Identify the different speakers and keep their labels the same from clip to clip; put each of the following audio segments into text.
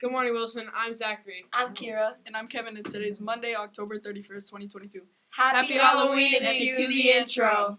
Speaker 1: Good morning, Wilson. I'm Zachary.
Speaker 2: I'm Kira.
Speaker 3: And I'm Kevin, and today is Monday, October 31st, 2022.
Speaker 2: Happy Halloween if you cue the intro.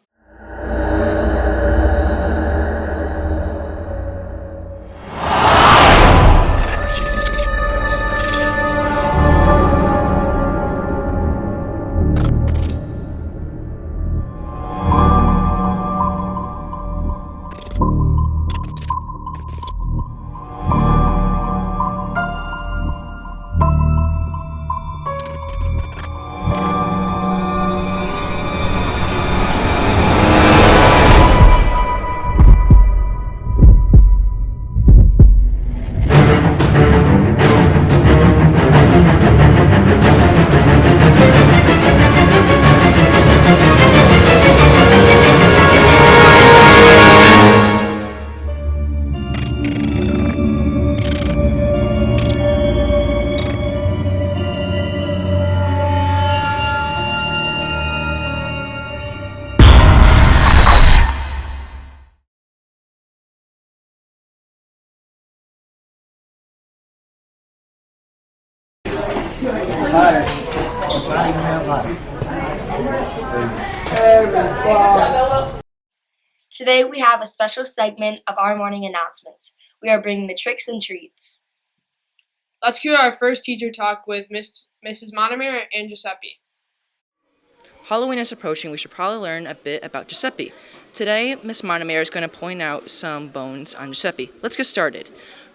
Speaker 2: Today we have a special segment of our morning announcements. We are bringing the tricks and treats.
Speaker 1: Let's cue our first teacher talk with Mrs. Montemayor and Giuseppe.
Speaker 4: Halloween is approaching. We should probably learn a bit about Giuseppe. Today, Miss Montemayor is going to point out some bones on Giuseppe. Let's get started.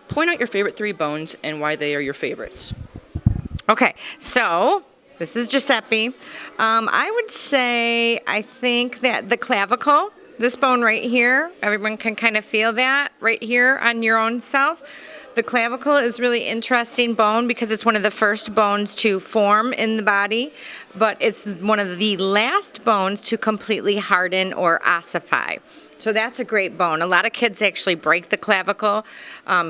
Speaker 4: Point out your favorite 3 bones and why they are your favorites.
Speaker 5: Okay, so this is Giuseppe. I would say I think that the clavicle, this bone right here, everyone can kind of feel that right here on your own self. The clavicle is really interesting bone because it's one of the first bones to form in the body, but it's one of the last bones to completely harden or ossify. So that's a great bone. A lot of kids actually break the clavicle,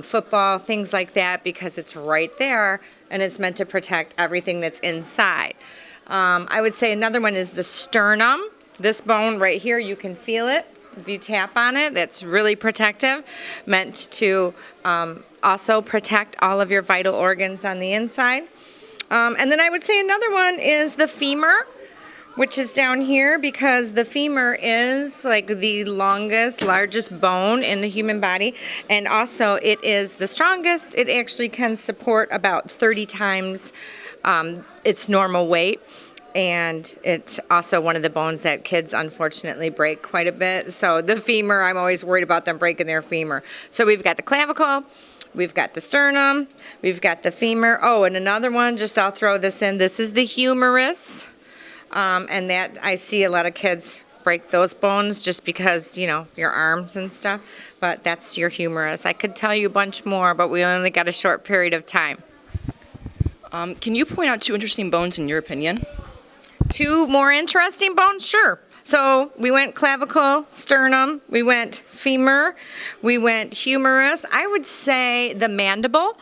Speaker 5: football, things like that, because it's right there and it's meant to protect everything that's inside. I would say another one is the sternum. This bone right here, you can feel it. If you tap on it, that's really protective, meant to also protect all of your vital organs on the inside. And then I would say another one is the femur, which is down here because the femur is like the longest, largest bone in the human body. And also it is the strongest. It actually can support about 30 times its normal weight. And it's also one of the bones that kids unfortunately break quite a bit. So the femur, I'm always worried about them breaking their femur. So we've got the clavicle, we've got the sternum, we've got the femur. Oh, and another one, just I'll throw this in. This is the humerus. And that I see a lot of kids break those bones just because, you know, your arms and stuff. But that's your humerus. I could tell you a bunch more, but we only got a short period of time.
Speaker 4: Can you point out 2 interesting bones in your opinion?
Speaker 5: 2 more interesting bones? Sure. So we went clavicle, sternum, we went femur, we went humerus. I would say the mandible,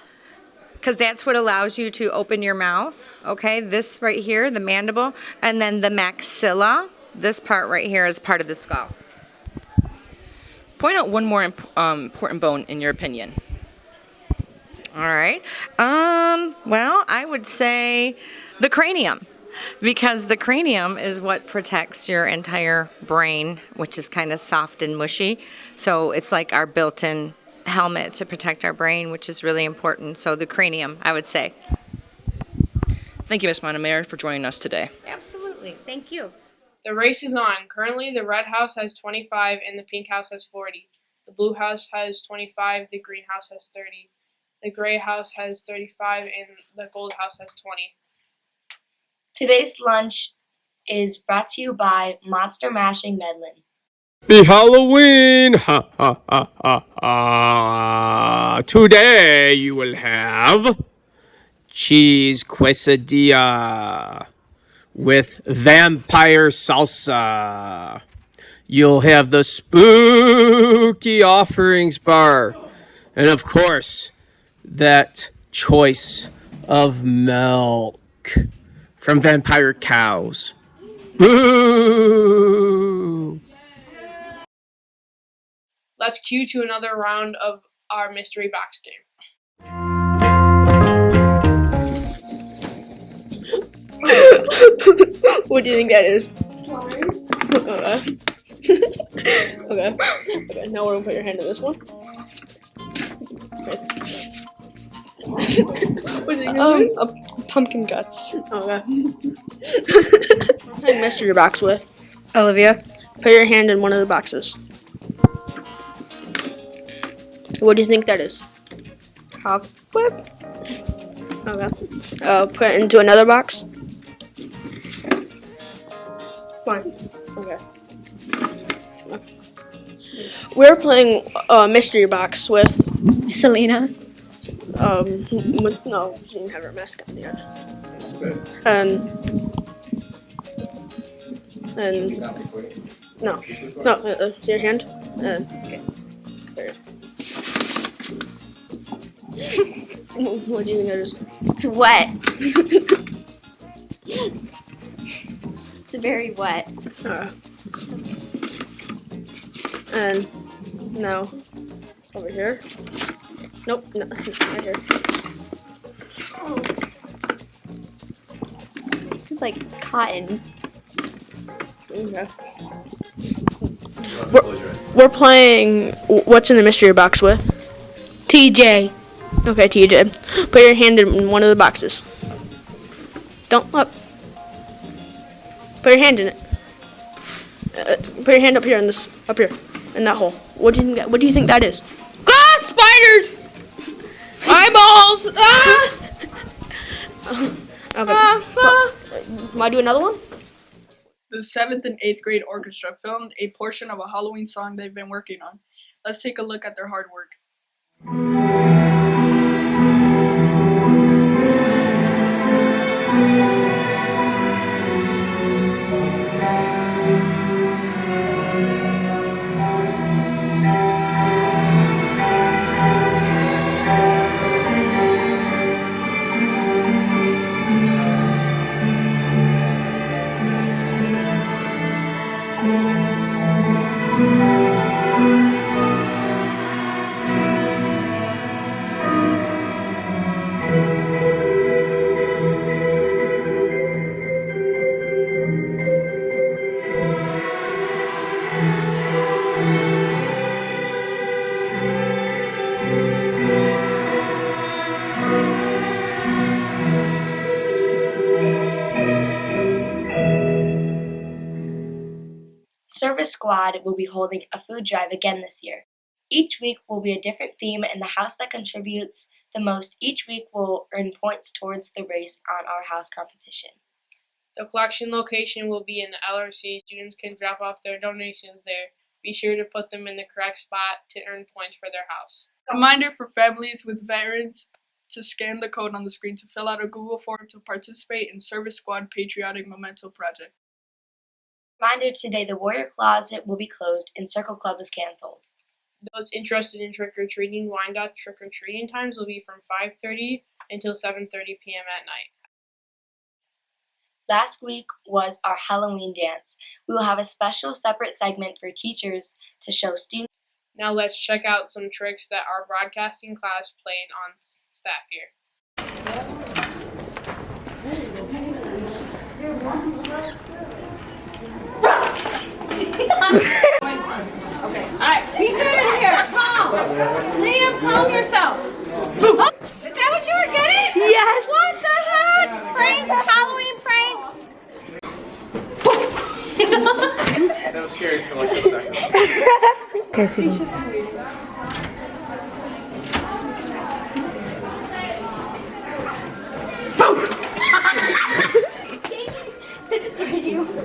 Speaker 5: because that's what allows you to open your mouth. Okay, this right here, the mandible, and then the maxilla. This part right here is part of the skull.
Speaker 4: Point out one more important bone in your opinion.
Speaker 5: All right. Well, I would say the cranium. Because the cranium is what protects your entire brain, which is kind of soft and mushy. So it's like our built-in helmet to protect our brain, which is really important. So the cranium, I would say.
Speaker 4: Thank you, Ms. Montemayor, for joining us today.
Speaker 5: Absolutely. Thank you.
Speaker 1: The race is on. Currently, the red house has 25 and the pink house has 40. The blue house has 25, the green house has 30. The gray house has 35 and the gold house has 20.
Speaker 2: Today's lunch is brought to you by Monster Mashing Medlin.
Speaker 6: Happy Halloween! Ha ha ha ha ha! Today you will have cheese quesadilla with vampire salsa. You'll have the spooky offerings bar, and of course, that choice of milk from vampire cows. Boo!
Speaker 1: Let's cue to another round of our mystery box game.
Speaker 3: What do you think that is? Okay. Okay. Now we're gonna put your hand in this one. What do you think it is?
Speaker 7: Pumpkin guts.
Speaker 3: Okay. What kind of mystery box with? Olivia, put your hand in one of the boxes. What do you think that is?
Speaker 7: Cobweb.
Speaker 3: Okay. Put it into another box.
Speaker 7: One.
Speaker 3: Okay. We're playing mystery box with
Speaker 7: Selena.
Speaker 3: no, she didn't have her mask on yet. And no, your hand. Okay. There. What do you think that is?
Speaker 7: It's wet. It's very wet.
Speaker 3: And now over here. Nope, no, right here.
Speaker 7: It's like cotton.
Speaker 3: Okay. We're playing what's in the mystery box with?
Speaker 7: TJ.
Speaker 3: Okay, TJ. Put your hand in one of the boxes. Don't look. Put your hand in it. Put your hand up here in this, up here, in that hole. What do you think that is?
Speaker 1: Ah, spiders! Eyeballs! Ah!
Speaker 3: Okay. Want to do another one? The 7th and 8th grade orchestra filmed a portion of a Halloween song they've been working on. Let's take a look at their hard work.
Speaker 2: Service Squad will be holding a food drive again this year. Each week will be a different theme, and the house that contributes the most each week will earn points towards the race on our house competition.
Speaker 1: The collection location will be in the LRC. Students can drop off their donations there. Be sure to put them in the correct spot to earn points for their house.
Speaker 3: Reminder for families with veterans to scan the code on the screen to fill out a Google form to participate in Service Squad Patriotic Memento Project.
Speaker 2: Reminder today, the Warrior Closet will be closed and Circle Club is canceled.
Speaker 1: Those interested in trick-or-treating, Wyandotte trick-or-treating times will be from 5:30 until 7:30 p.m. at night.
Speaker 2: Last week was our Halloween dance. We will have a special separate segment for teachers to show students.
Speaker 1: Now let's check out some tricks that our broadcasting class played on staff here.
Speaker 8: Be good in here. Calm. Liam, calm yourself. Is that what you were getting? Yes. What the heck? Pranks, Halloween pranks.
Speaker 6: That was scary for like a second.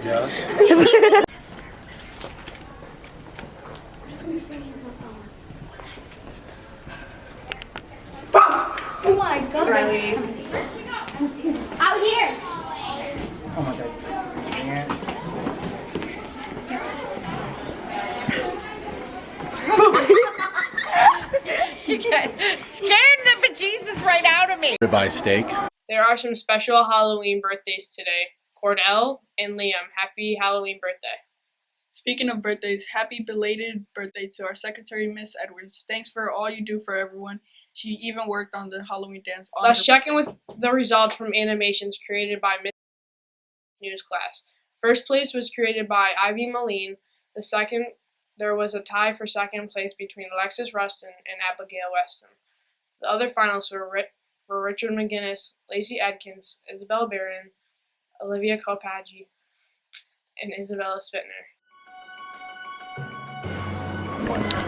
Speaker 6: Yes.
Speaker 8: Oh my God. Out here.
Speaker 6: Oh my god.
Speaker 5: You guys scared the bejesus right out of me.
Speaker 6: Ribeye steak.
Speaker 1: There are some special Halloween birthdays today. Cordell and Liam, happy Halloween birthday.
Speaker 3: Speaking of birthdays, happy belated birthday to our secretary, Miss Edwards. Thanks for all you do for everyone. She even worked on the Halloween dance.
Speaker 1: Let's check in with the results from animations created by Miss News class. First place was created by Ivy Moline. There was a tie for second place between Alexis Rustin and Abigail Weston. The other finalists were Richard McGinnis, Lacey Adkins, Isabel Barron, Olivia Kopagi, and Isabella Spittner.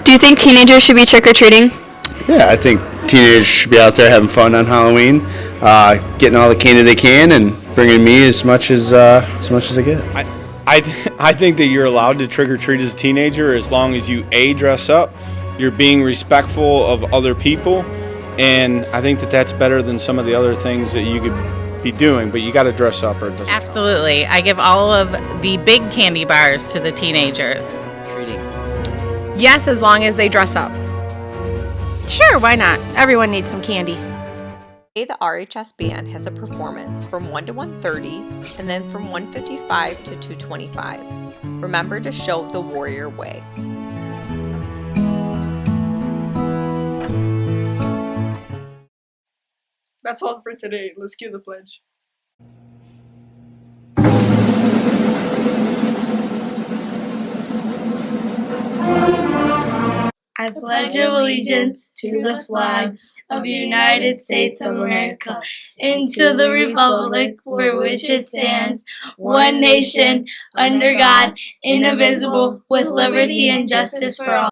Speaker 9: Do you think teenagers should be trick-or-treating?
Speaker 10: Yeah, I think teenagers should be out there having fun on Halloween, getting all the candy they can, and bringing me as much as I get.
Speaker 6: I think that you're allowed to trick or treat as a teenager as long as you dress up, you're being respectful of other people, and I think that that's better than some of the other things that you could be doing. But you got to dress up, or it doesn't count.
Speaker 11: Absolutely. I give all of the big candy bars to the teenagers.
Speaker 4: Treating.
Speaker 12: Yes, as long as they dress up. Sure, why not? Everyone needs some candy.
Speaker 13: The RHS band has a performance from 1 to 1:30 and then from 1:55 to 2:25. Remember to show the warrior way.
Speaker 14: That's all for today. Let's cue the pledge.
Speaker 15: I pledge allegiance to the flag of the United States of America and to the republic for which it stands, one nation, under God, indivisible, with liberty and justice for all.